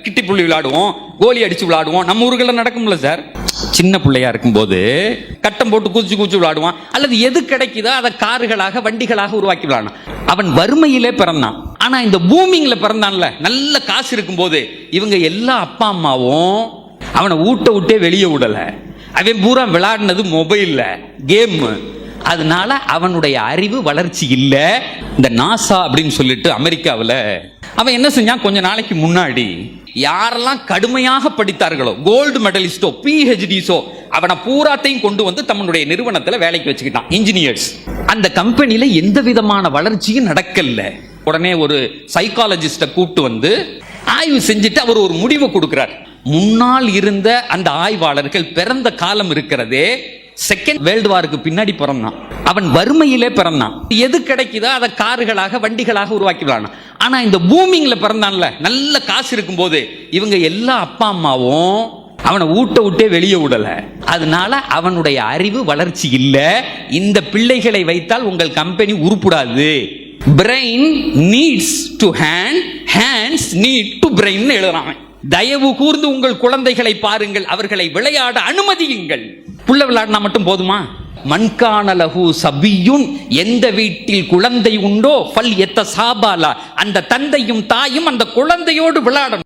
கிட்டி புள்ளி விளையாடுவோம், கோலி அடிச்சு விளையாடுவோம். நம்ம ஊர்களில் நடக்கும்ல சார். சின்ன பிள்ளையா இருக்கும்போது கட்டம் போட்டு குதிச்சு குதிச்சு விளையாடுவான், அல்லது எது கிடைக்குதோ அதை கார்களாக வண்டிகளாக உருவாக்கி விளையாடுவான். அவன் வறுமையிலே பிறந்தான். ஆனா இந்த பூமிங்ல பிறந்தான்ல, நல்ல காசு இருக்கும்போது இவங்க எல்லா அப்பா அம்மாவும் அவனை ஊட்ட விட்டே வெளியே விடல. அவன் பூரா விளையாடினது மொபைல்ல கேம். அதனால அவனுடைய அறிவு வளர்ச்சி இல்லை. இந்த நாசா அப்படின்னு சொல்லிட்டு அமெரிக்காவில் அவன் என்ன செஞ்சான், கொஞ்ச நாளைக்கு முன்னாடி யாரெல்லாம் கடுமையாக படித்தார்களோ, கோல்டு மெடலிஸ்டோ பிஹெச்டிஸோ, அவனை பூராத்தையும் கொண்டு வந்து தன்னுடைய நிறுவனத்தில் வேலைக்கு வச்சுக்கிட்டான், இன்ஜினியர்ஸ். அந்த கம்பெனியில எந்த விதமான வளர்ச்சியும் நடக்கல. உடனே ஒரு சைக்காலஜிஸ்ட கூப்பிட்டு வந்து ஆய்வு செஞ்சுட்டு அவர் ஒரு முடிவை கொடுக்கிறார். முன்னால் இருந்த அந்த ஆய்வாளர்கள் பிறந்த காலம் இருக்கிறதே செகண்ட் வேர்ல்டு வாருக்கு பின்னாடி பிறந்தான். அவன் வறுமையிலே பிறந்தான். எது கிடைக்குதோ அதை கார்களாக வண்டிகளாக உருவாக்கி விளையாடுனான். ஆனா இந்த பூமிங்ல பிறந்தான்ல, நல்ல காசு இருக்கும்போது இவங்க எல்லா அப்பா அம்மாவும் அவனை ஊட்ட விட்டே வெளியே விடல. அதனால அவனுடைய அறிவு வளர்ச்சி இல்லை. இந்த பிள்ளைகளை வைத்தால் உங்கள் கம்பெனி உருப்படாது. Brain needs to hand, hands need to brain எழுதுறான். தயவு கூர்ந்து உங்கள் குழந்தைகளை பாருங்கள், அவர்களை விளையாட அனுமதியுங்கள். புள்ள விளையாடினா மட்டும் போதுமா? மன்கானலஹு சபியுன், எந்த வீட்டில் குழந்தை உண்டோ ஃபல் எத்த சாபாலா, அந்த தந்தையும் தாயும் அந்த குழந்தையோடு விளையாடணும்.